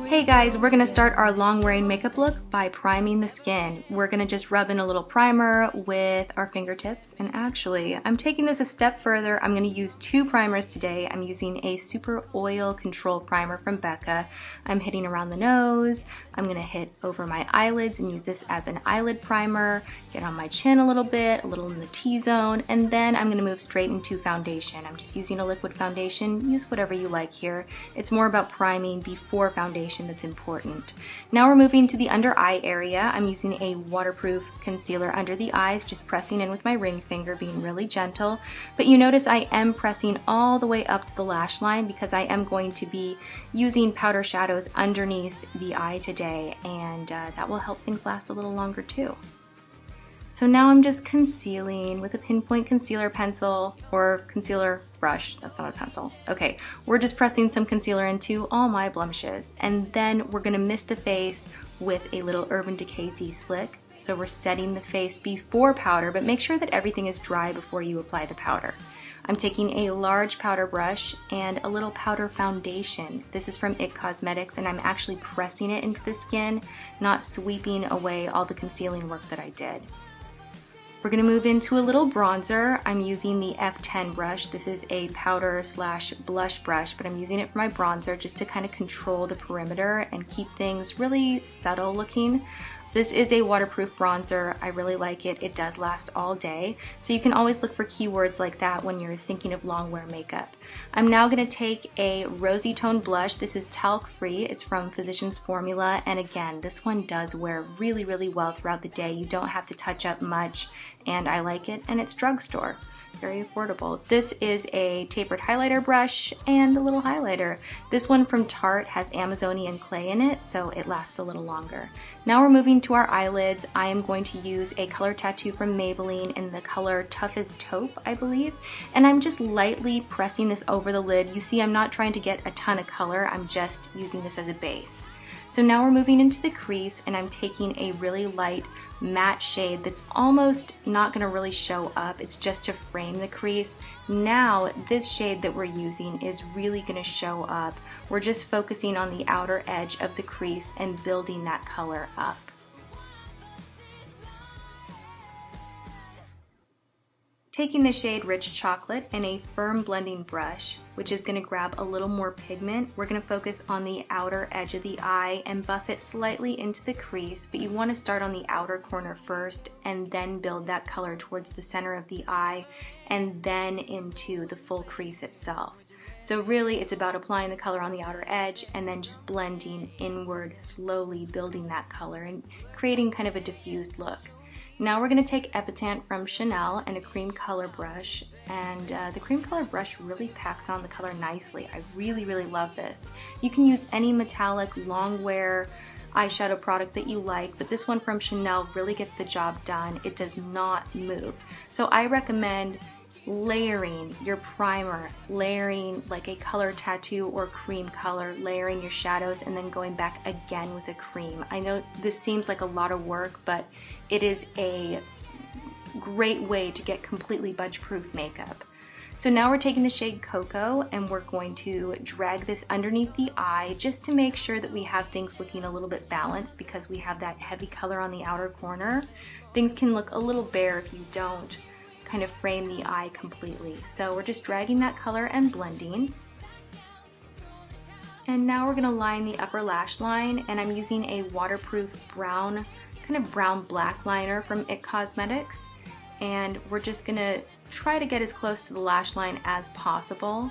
Hey guys, we're gonna start our long wearing makeup look by priming the skin. We're gonna just rub in a little primer with our fingertips, and actually I'm taking this a step further. I'm gonna use two primers today. I'm using a super oil control primer from Becca. I'm hitting around the nose. I'm gonna hit over my eyelids and use this as an eyelid primer, get on my chin a little in the T-zone, and then I'm gonna move straight into foundation. I'm just using a liquid foundation. Use whatever you like here. It's more about priming before foundation that's important. Now we're moving to the under eye area. I'm using a waterproof concealer under the eyes, just pressing in with my ring finger, being really gentle. But you notice I am pressing all the way up to the lash line because I am going to be using powder shadows underneath the eye today, and that will help things last a little longer too. So now I'm just concealing with a pinpoint concealer pencil or concealer brush. That's not a pencil. Okay, we're just pressing some concealer into all my blemishes, and then we're gonna mist the face with a little Urban Decay De-Slick. So we're setting the face before powder, but make sure that everything is dry before you apply the powder. I'm taking a large powder brush and a little powder foundation. This is from IT Cosmetics, and I'm actually pressing it into the skin, not sweeping away all the concealing work that I did. We're gonna move into a little bronzer. I'm using the F10 brush. This is a powder slash blush brush, but I'm using it for my bronzer just to kind of control the perimeter and keep things really subtle looking. This is a waterproof bronzer. I really like it. It does last all day. So you can always look for keywords like that when you're thinking of long wear makeup. I'm now gonna take a rosy tone blush. This is talc free. It's from Physicians Formula. And again, this one does wear really, really well throughout the day. You don't have to touch up much, and I like it, and it's drugstore. Very affordable. This is a tapered highlighter brush and a little highlighter. This one from Tarte has Amazonian clay in it, so it lasts a little longer. Now we're moving to our eyelids. I am going to use a color tattoo from Maybelline in the color Tough as Taupe, I believe. And I'm just lightly pressing this over the lid. You see, I'm not trying to get a ton of color. I'm just using this as a base. So now we're moving into the crease, and I'm taking a really light matte shade that's almost not going to really show up. It's just to frame the crease. Now this shade that we're using is really going to show up. We're just focusing on the outer edge of the crease and building that color up. Taking the shade Rich Chocolate and a firm blending brush, which is going to grab a little more pigment, we're going to focus on the outer edge of the eye and buff it slightly into the crease, but you want to start on the outer corner first and then build that color towards the center of the eye and then into the full crease itself. So really it's about applying the color on the outer edge and then just blending inward, slowly building that color and creating kind of a diffused look. Now we're going to take Epitant from Chanel and a cream color brush, and the cream color brush really packs on the color nicely. I really, really love this. You can use any metallic long wear eyeshadow product that you like, but this one from Chanel really gets the job done. It does not move. So I recommend layering your primer, layering like a color tattoo or cream color, layering your shadows, and then going back again with a cream. I know this seems like a lot of work, but it is a great way to get completely budge-proof makeup. So now we're taking the shade Cocoa and we're going to drag this underneath the eye just to make sure that we have things looking a little bit balanced because we have that heavy color on the outer corner. Things can look a little bare if you don't kind of frame the eye completely. So we're just dragging that color and blending. And now we're gonna line the upper lash line, and I'm using a waterproof brown, kind of brown black liner from IT Cosmetics. And we're just gonna try to get as close to the lash line as possible.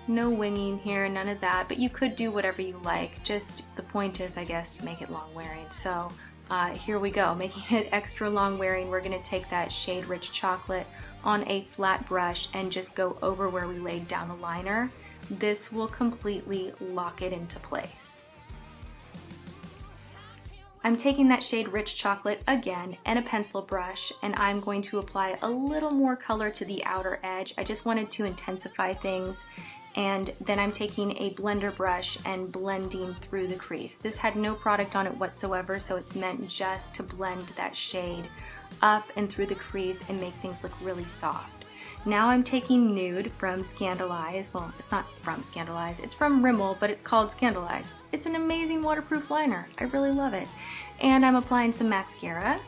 No winging here, none of that, but you could do whatever you like. Just the point is, I guess, make it long wearing. So here we go, making it extra long wearing. We're gonna take that shade Rich Chocolate on a flat brush and just go over where we laid down the liner. This will completely lock it into place. I'm taking that shade Rich Chocolate again and a pencil brush, and I'm going to apply a little more color to the outer edge. I just wanted to intensify things. And then I'm taking a blender brush and blending through the crease. This had no product on it whatsoever, so it's meant just to blend that shade up and through the crease and make things look really soft. Now I'm taking Nude from Scandaleyes. Well, it's not from Scandaleyes, it's from Rimmel, but it's called Scandaleyes. It's an amazing waterproof liner. I really love it. And I'm applying some mascara.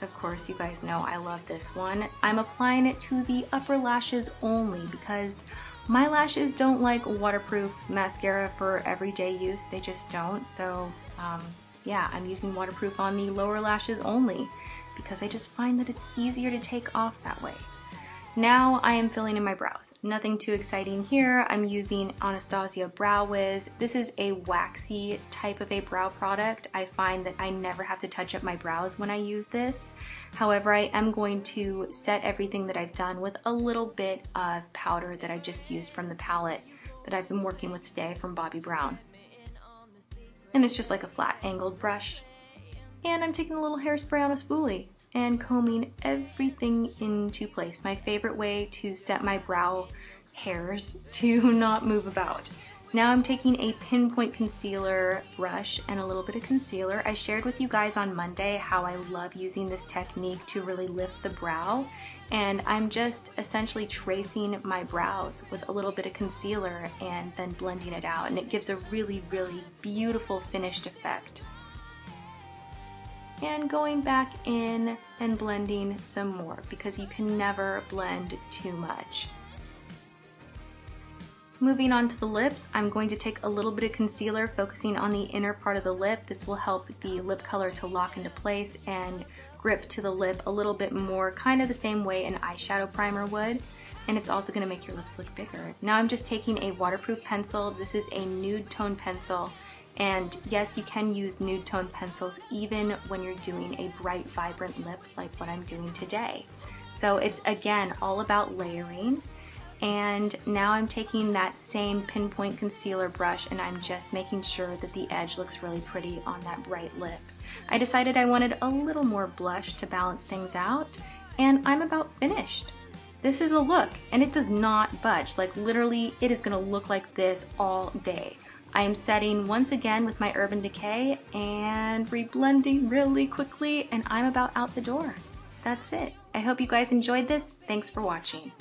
Of course, you guys know I love this one. I'm applying it to the upper lashes only because my lashes don't like waterproof mascara for everyday use. They just don't. So yeah, I'm using waterproof on the lower lashes only because I just find that it's easier to take off that way. Now I am filling in my brows. Nothing too exciting here. I'm using Anastasia Brow Wiz. This is a waxy type of a brow product. I find that I never have to touch up my brows when I use this. However, I am going to set everything that I've done with a little bit of powder that I just used from the palette that I've been working with today from Bobbi Brown. And it's just like a flat angled brush. And I'm taking a little hairspray on a spoolie and combing everything into place. My favorite way to set my brow hairs to not move about. Now I'm taking a pinpoint concealer brush and a little bit of concealer. I shared with you guys on Monday how I love using this technique to really lift the brow, and I'm just essentially tracing my brows with a little bit of concealer and then blending it out, and it gives a really, really beautiful finished effect. And going back in and blending some more because you can never blend too much. Moving on to the lips, I'm going to take a little bit of concealer focusing on the inner part of the lip. This will help the lip color to lock into place and grip to the lip a little bit more, kind of the same way an eyeshadow primer would. And it's also going to make your lips look bigger. Now I'm just taking a waterproof pencil. This is a nude tone pencil. And yes, you can use nude tone pencils even when you're doing a bright, vibrant lip like what I'm doing today. So it's, again, all about layering. And now I'm taking that same pinpoint concealer brush and I'm just making sure that the edge looks really pretty on that bright lip. I decided I wanted a little more blush to balance things out, and I'm about finished. This is a look, and it does not budge. Like, literally, it is gonna look like this all day. I am setting once again with my Urban Decay and reblending really quickly, and I'm about out the door. That's it. I hope you guys enjoyed this. Thanks for watching.